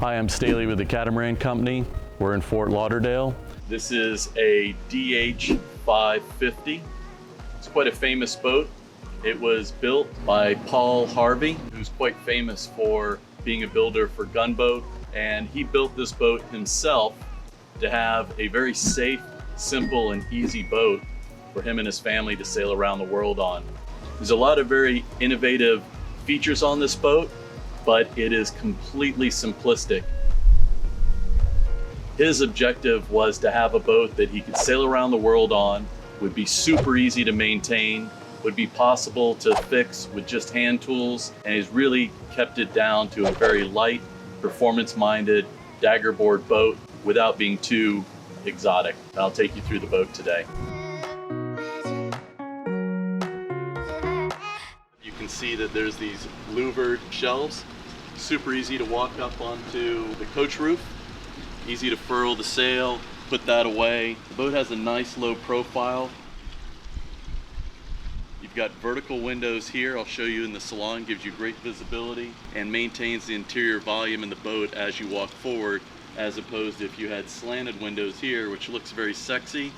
Hi, I'm Staley with the Catamaran Company. We're in Fort Lauderdale. This is a DH 550. It's quite a famous boat. It was built by Paul Harvey, who's quite famous for being a builder for gunboat. And he built this boat himself to have a very safe, simple, and easy boat for him and his family to sail around the world on. There's a lot of very innovative features on this boat, but it is completely simplistic. His objective was to have a boat that he could sail around the world on, would be super easy to maintain, would be possible to fix with just hand tools, and he's really kept it down to a very light, performance-minded daggerboard boat without being too exotic. And I'll take you through the boat today. You can see that there's these louvered shelves. Super easy to walk up onto the coach roof. Easy to furl the sail, put that away. The boat has a nice low profile. You've got vertical windows here. I'll show you in the salon. Gives you great visibility and maintains the interior volume in the boat as you walk forward, as opposed to if you had slanted windows here, which looks very sexy,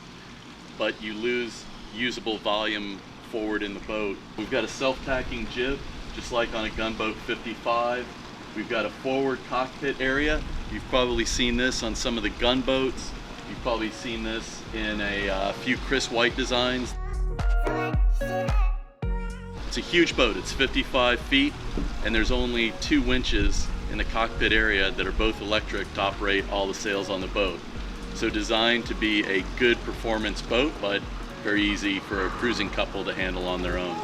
but you lose usable volume forward in the boat. We've got a self-tacking jib, just like on a gunboat 55. We've got a forward cockpit area. You've probably seen this on some of the gunboats. You've probably seen this in a few Chris White designs. It's a huge boat. It's 55 feet, and there's only 2 winches in the cockpit area that are both electric to operate all the sails on the boat. So designed to be a good performance boat, but very easy for a cruising couple to handle on their own.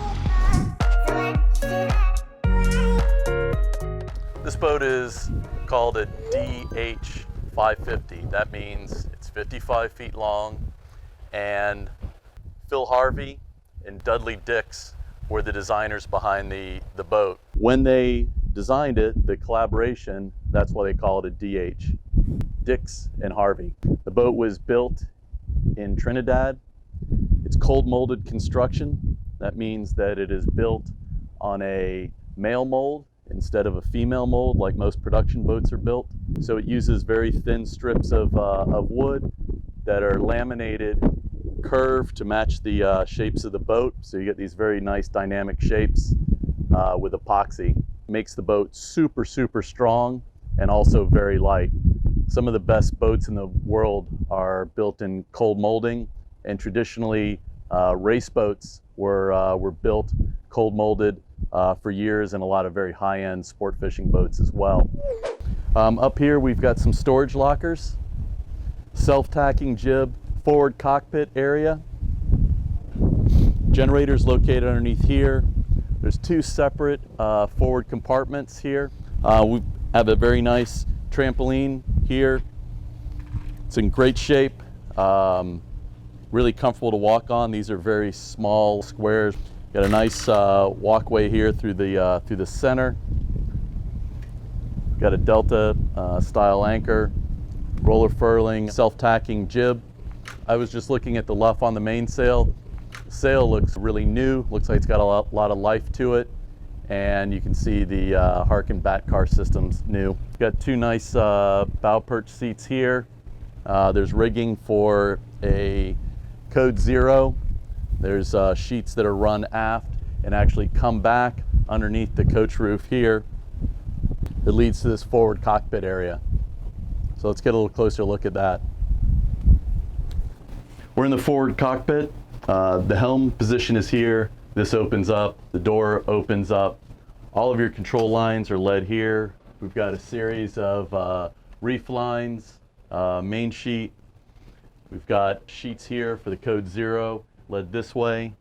This boat is called a DH 550. That means it's 55 feet long, and Phil Harvey and Dudley Dix were the designers behind the boat. When they designed it, the collaboration, that's why they call it a DH, Dix and Harvey. The boat was built in Trinidad. It's cold molded construction. That means that it is built on a male mold instead of a female mold like most production boats are built. So it uses very thin strips of wood that are laminated, curved to match the shapes of the boat. So you get these very nice dynamic shapes with epoxy. Makes the boat super, super strong and also very light. Some of the best boats in the world are built in cold molding, and traditionally race boats were built cold molded for years, and a lot of very high-end sport fishing boats as well. Up here we've got some storage lockers, self-tacking jib, forward cockpit area. Generators located underneath here. There's 2 separate forward compartments here. We have a very nice trampoline here. It's in great shape, really comfortable to walk on. These are very small squares. Got a nice walkway here through the center. Got a Delta style anchor, roller furling, self-tacking jib. I was just looking at the luff on the mainsail. The sail looks really new. Looks like it's got a lot of life to it. And you can see the Harken bat car system's new. Got 2 nice bow perch seats here. There's rigging for a code 0. There's sheets that are run aft and actually come back underneath the coach roof here. It leads to this forward cockpit area. So let's get a little closer look at that. We're in the forward cockpit. The helm position is here. This opens up, the door opens up. All of your control lines are led here. We've got a series of reef lines, main sheet. We've got sheets here for the code 0, led this way.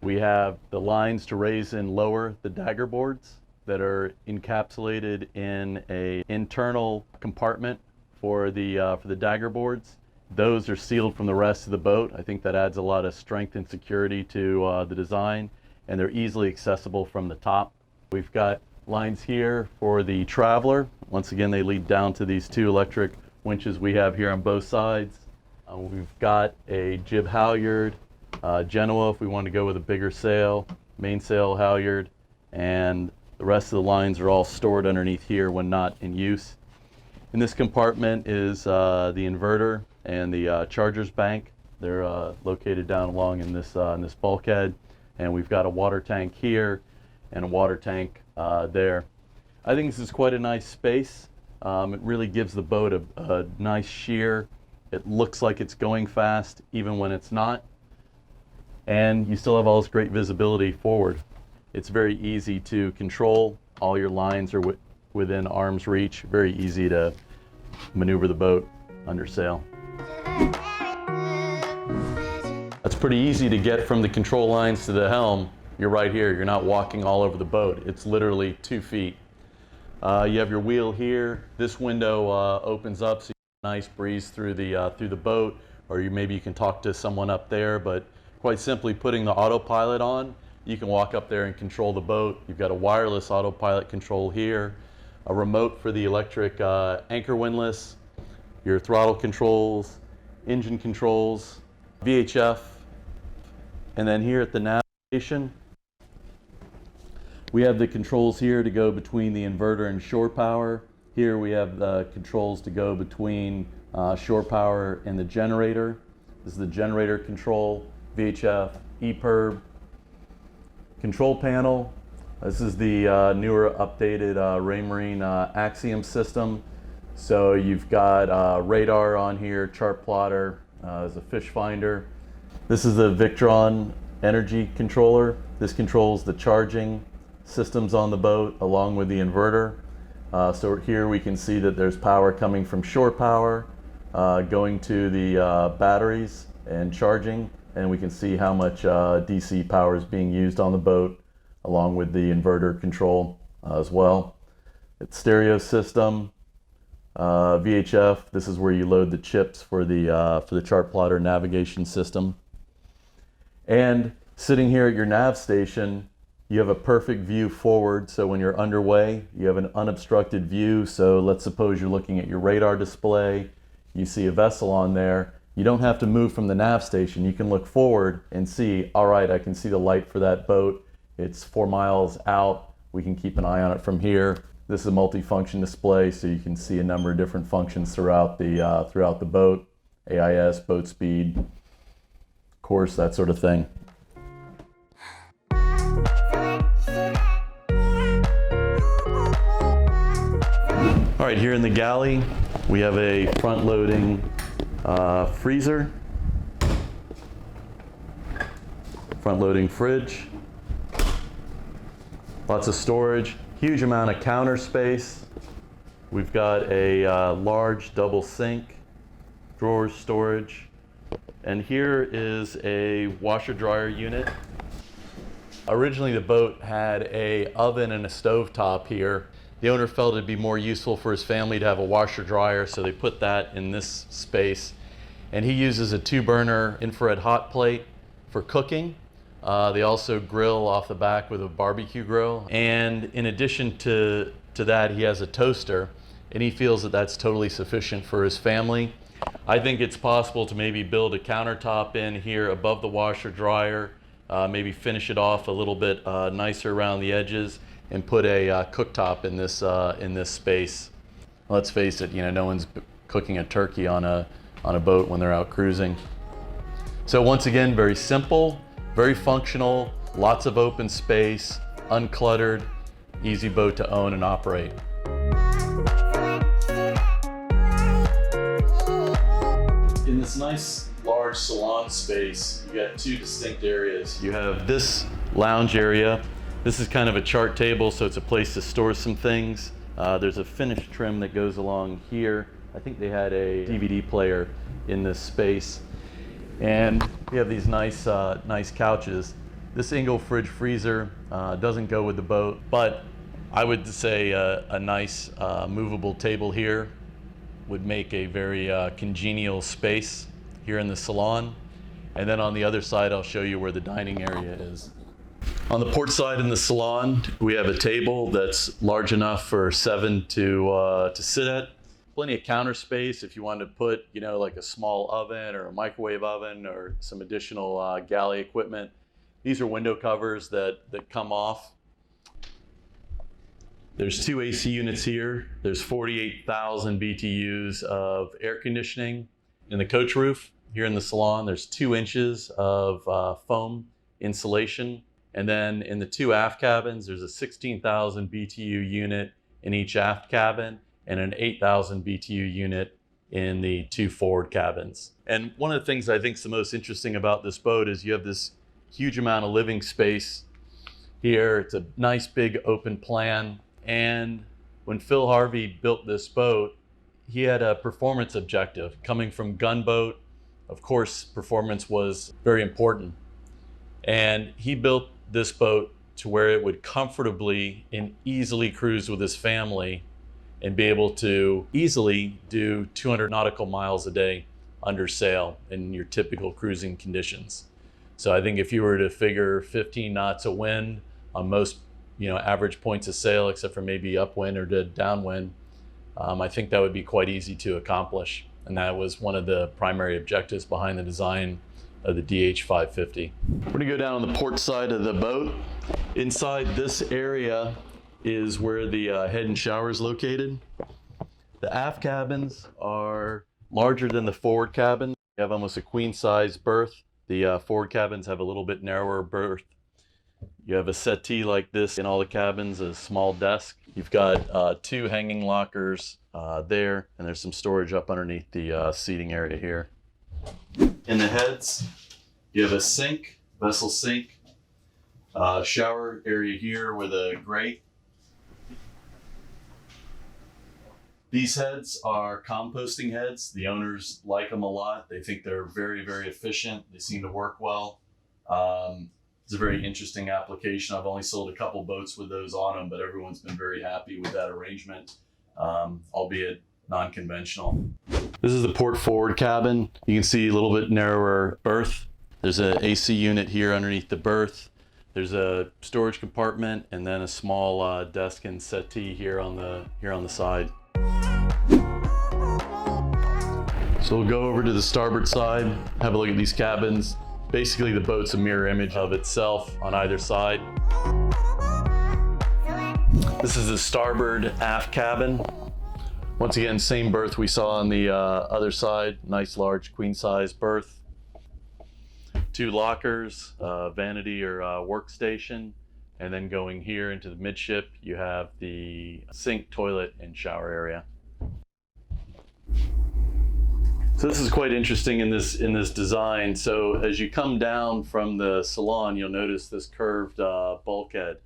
We have the lines to raise and lower the dagger boards that are encapsulated in an internal compartment for the dagger boards. Those are sealed from the rest of the boat. I think that adds a lot of strength and security to the design, and they're easily accessible from the top. We've got lines here for the traveler. Once again, they lead down to these 2 electric winches we have here on both sides. We've got a jib halyard, Genoa if we want to go with a bigger sail, mainsail halyard, and the rest of the lines are all stored underneath here when not in use. In this compartment is the inverter and the charger's bank. They're located down along in this bulkhead, and we've got a water tank here and a water tank there. I think this is quite a nice space. It really gives the boat a nice sheer. It looks like it's going fast even when it's not, and you still have all this great visibility forward. It's very easy to control. All your lines are within arm's reach. Very easy to maneuver the boat under sail. It's pretty easy to get from the control lines to the helm. You're right here. You're not walking all over the boat. It's literally 2 feet. You have your wheel here. This window opens up so you get a nice breeze through the boat, or maybe you can talk to someone up there. But quite simply, putting the autopilot on, you can walk up there and control the boat. You've got a wireless autopilot control here, a remote for the electric anchor windlass, your throttle controls, engine controls, VHF, and then here at the nav station, we have the controls here to go between the inverter and shore power. Here we have the controls to go between shore power and the generator. This is the generator control, VHF, EPIRB, control panel. This is the newer updated Raymarine Axiom system. So you've got radar on here, chart plotter, there's a fish finder. This is the Victron energy controller. This controls the charging systems on the boat along with the inverter. So here we can see that there's power coming from shore power, going to the batteries and charging, and we can see how much DC power is being used on the boat along with the inverter control as well. It's stereo system, VHF. This is where you load the chips for the chart plotter navigation system. And sitting here at your nav station, you have a perfect view forward. So when you're underway, you have an unobstructed view. So let's suppose you're looking at your radar display, you see a vessel on there. You don't have to move from the nav station. You can look forward and see, all right, I can see the light for that boat. It's 4 miles out. We can keep an eye on it from here. This is a multi-function display, so you can see a number of different functions throughout the boat, AIS, boat speed, course, that sort of thing. All right, here in the galley, we have a front-loading freezer, front-loading fridge, lots of storage, huge amount of counter space. We've got a large double sink, drawers storage, and here is a washer-dryer unit. Originally, the boat had an oven and a stovetop here. The owner felt it'd be more useful for his family to have a washer dryer, so they put that in this space. And he uses a 2-burner infrared hot plate for cooking. They also grill off the back with a barbecue grill. And in addition to that, he has a toaster, and he feels that that's totally sufficient for his family. I think it's possible to maybe build a countertop in here above the washer dryer, maybe finish it off a little bit nicer around the edges, and put a cooktop in this space. Let's face it, no one's cooking a turkey on a boat when they're out cruising. So once again, very simple, very functional, lots of open space, uncluttered, easy boat to own and operate. In this nice large salon space, you got 2 distinct areas. You have this lounge area. This is kind of a chart table, so it's a place to store some things. There's a finish trim that goes along here. I think they had a DVD player in this space. And we have these nice couches. This Engel fridge freezer doesn't go with the boat, but I would say a nice movable table here would make a very congenial space here in the salon. And then on the other side, I'll show you where the dining area is. On the port side in the salon, we have a table that's large enough for 7 to sit at. Plenty of counter space if you wanted to put, like a small oven or a microwave oven or some additional galley equipment. These are window covers that come off. There's 2 AC units here. There's 48,000 BTUs of air conditioning in the coach roof. Here in the salon, there's 2 inches of foam insulation. And then in the 2 aft cabins, there's a 16,000 BTU unit in each aft cabin and an 8,000 BTU unit in the 2 forward cabins. And one of the things I think is the most interesting about this boat is you have this huge amount of living space here. It's a nice big open plan. And when Phil Harvey built this boat, he had a performance objective. Coming from gunboat, of course, performance was very important. And he built this boat to where it would comfortably and easily cruise with his family and be able to easily do 200 nautical miles a day under sail in your typical cruising conditions. So I think if you were to figure 15 knots of wind on most average points of sail, except for maybe upwind or downwind, I think that would be quite easy to accomplish. And that was one of the primary objectives behind the design of the DH550. We're gonna go down on the port side of the boat. Inside this area is where the head and shower is located. The aft cabins are larger than the forward cabin. You have almost a queen size berth. The forward cabins have a little bit narrower berth. You have a settee like this in all the cabins, a small desk. You've got 2 hanging lockers there, and there's some storage up underneath the seating area here. In the heads, you have a sink, vessel sink, shower area here with a grate. These heads are composting heads. The owners like them a lot. They think they're very, very efficient. They seem to work well. It's a very interesting application. I've only sold a couple boats with those on them, but everyone's been very happy with that arrangement, albeit non-conventional. This is the port forward cabin. You can see a little bit narrower berth. There's an AC unit here underneath the berth. There's a storage compartment and then a small desk and settee here on the side. So we'll go over to the starboard side, have a look at these cabins. Basically, the boat's a mirror image of itself on either side. This is the starboard aft cabin. Once again, same berth we saw on the other side. Nice large queen size berth. 2 lockers, vanity or workstation. And then going here into the midship, you have the sink, toilet, and shower area. So this is quite interesting in this design. So as you come down from the salon, you'll notice this curved bulkhead.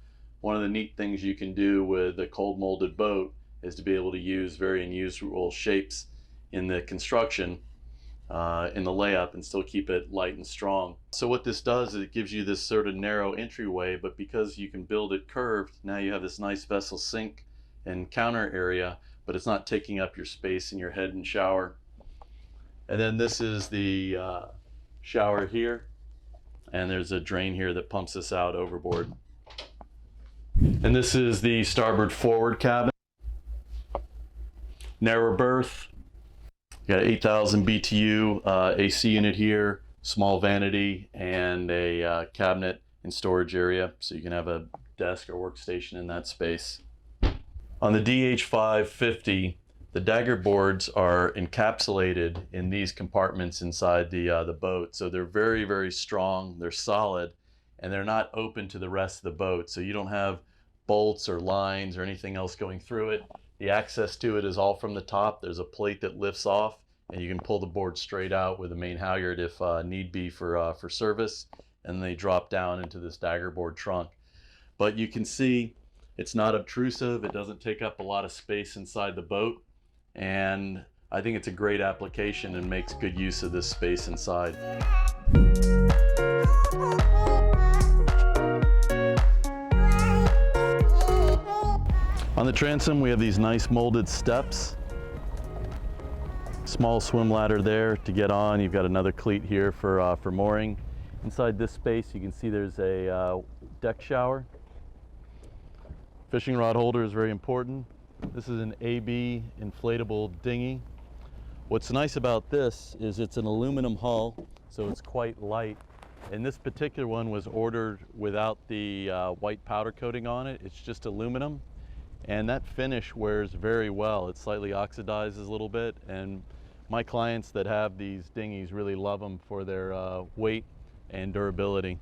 One of the neat things you can do with a cold molded boat is to be able to use very unusual shapes in the construction, in the layup, and still keep it light and strong. So what this does is it gives you this sort of narrow entryway, but because you can build it curved, now you have this nice vessel sink and counter area, but it's not taking up your space in your head and shower. And then this is the shower here, and there's a drain here that pumps this out overboard. And this is the starboard forward cabin. Narrower berth. You got 8,000 BTU AC unit here, small vanity, and a cabinet and storage area, so you can have a desk or workstation in that space. On the DH550, the dagger boards are encapsulated in these compartments inside the boat. So they're very, very strong, they're solid, and they're not open to the rest of the boat. So you don't have bolts or lines or anything else going through it. The access to it is all from the top. There's a plate that lifts off, and you can pull the board straight out with a main halyard if need be for service, and they drop down into this dagger board trunk. But you can see it's not obtrusive. It doesn't take up a lot of space inside the boat. And I think it's a great application and makes good use of this space inside. On the transom, we have these nice molded steps. Small swim ladder there to get on. You've got another cleat here for mooring. Inside this space, you can see there's a deck shower. Fishing rod holder is very important. This is an AB inflatable dinghy. What's nice about this is it's an aluminum hull, so it's quite light. And this particular one was ordered without the white powder coating on it. It's just aluminum. and that finish wears very well. It slightly oxidizes a little bit, and my clients that have these dinghies really love them for their weight and durability.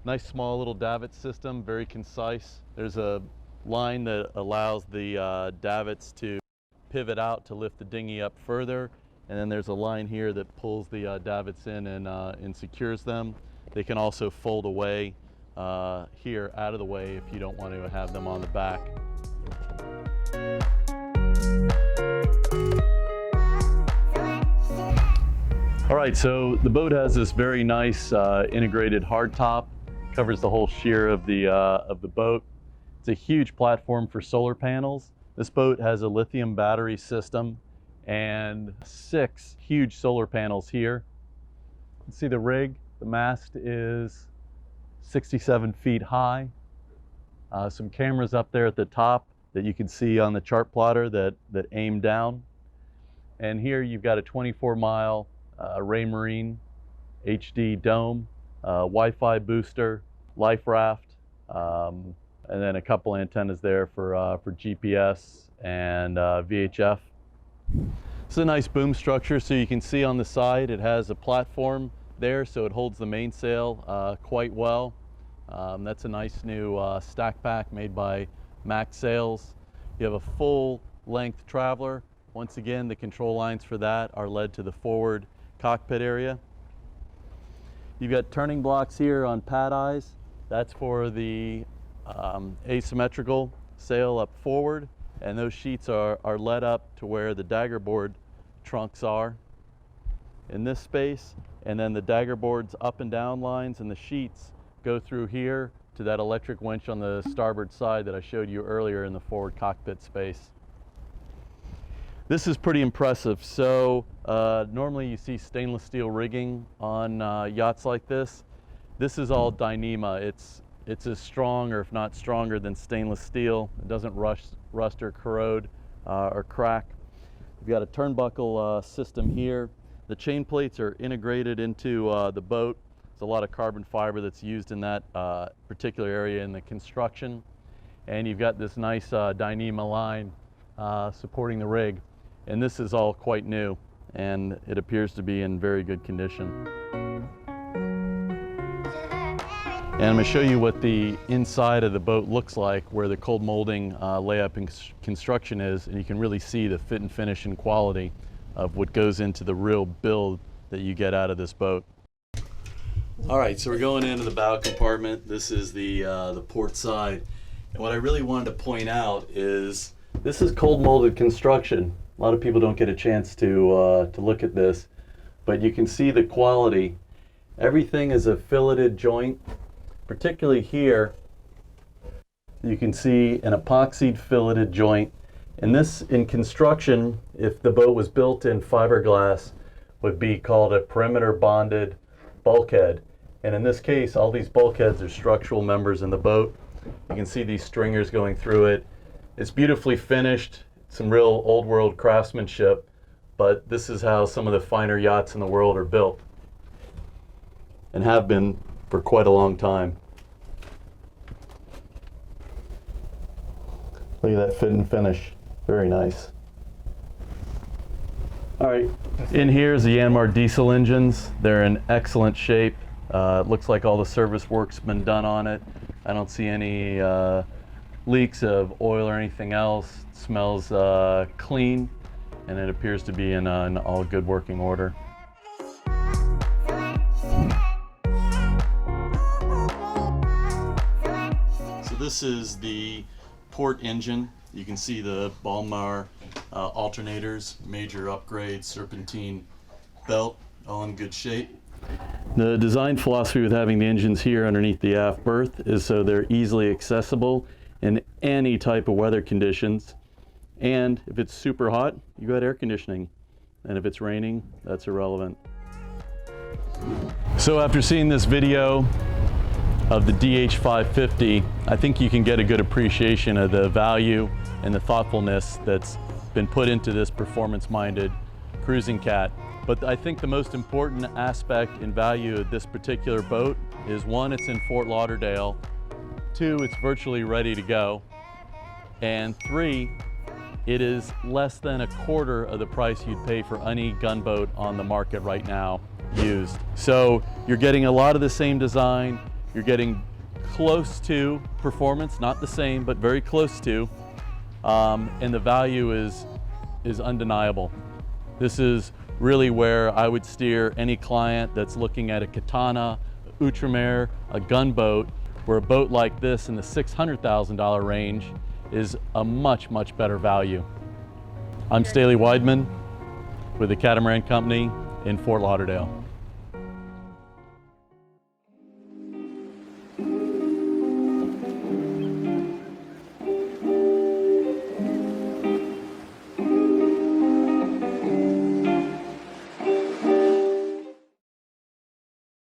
Nice small little davit system, very concise. There's a line that allows the davits to pivot out to lift the dinghy up further, and then there's a line here that pulls the davits in and secures them. They can also fold away here out of the way if you don't want to have them on the back. All right, so the boat has this very nice integrated hardtop, covers the whole sheer of the boat. It's a huge platform for solar panels. This boat has a lithium battery system and 6 huge solar panels here. You can see the rig. The mast is 67 feet high. Some cameras up there at the top that you can see on the chart plotter that aim down. And here you've got a 24-mile Raymarine HD dome, Wi-Fi booster, life raft, and then a couple antennas there for GPS and VHF. It's a nice boom structure, so you can see on the side it has a platform there, so it holds the mainsail quite well. That's a nice new stack pack made by Max Sails. You have a full length traveler. Once again, the control lines for that are led to the forward cockpit area. You've got turning blocks here on pad eyes. That's for the asymmetrical sail up forward, and those sheets are led up to where the daggerboard trunks are in this space, and then the daggerboard's up and down lines and the sheets go through here to that electric winch on the starboard side that I showed you earlier in the forward cockpit space. This is pretty impressive. So normally you see stainless steel rigging on yachts like this. This is all Dyneema. It's as strong, or if not stronger, than stainless steel. It doesn't rust or corrode or crack. We've got a turnbuckle system here. The chain plates are integrated into the boat. There's a lot of carbon fiber that's used in that particular area in the construction. And you've got this nice Dyneema line supporting the rig. And this is all quite new, and it appears to be in very good condition. And I'm going to show you what the inside of the boat looks like, where the cold molding layup and construction is, and you can really see the fit and finish and quality of what goes into the real build that you get out of this boat. All right, so we're going into the bow compartment. This is the port side. And what I really wanted to point out is this is cold molded construction. A lot of people don't get a chance to look at this, but you can see the quality. Everything is a filleted joint, particularly here. You can see an epoxied filleted joint. And this, in construction, if the boat was built in fiberglass, would be called a perimeter bonded bulkhead. And in this case, all these bulkheads are structural members in the boat. You can see these stringers going through it. It's beautifully finished. Some real old world craftsmanship, but this is how some of the finer yachts in the world are built, and have been for quite a long time. Look at that fit and finish, very nice. All right, in here is the Yanmar diesel engines. They're in excellent shape. It looks like all the service work's been done on it. I don't see any leaks of oil or anything else. It smells clean, and it appears to be in all good working order. So this is the port engine. You can see the Balmar alternators, major upgrades, serpentine belt, all in good shape. The design philosophy with having the engines here underneath the aft berth is so they're easily accessible in any type of weather conditions. And if it's super hot, you got air conditioning. And if it's raining, that's irrelevant. So after seeing this video of the DH550, I think you can get a good appreciation of the value and the thoughtfulness that's been put into this performance-minded cruising cat. But I think the most important aspect and value of this particular boat is, one, it's in Fort Lauderdale. 2, it's virtually ready to go. And 3, it is less than a quarter of the price you'd pay for any gunboat on the market right now used. So you're getting a lot of the same design, you're getting close to performance, not the same, but very close to, and the value is undeniable. This is really where I would steer any client that's looking at a Katana, Outremer, a gunboat, where a boat like this in the $600,000 range is a much, much better value. I'm Staley Weidman with the Catamaran Company in Fort Lauderdale.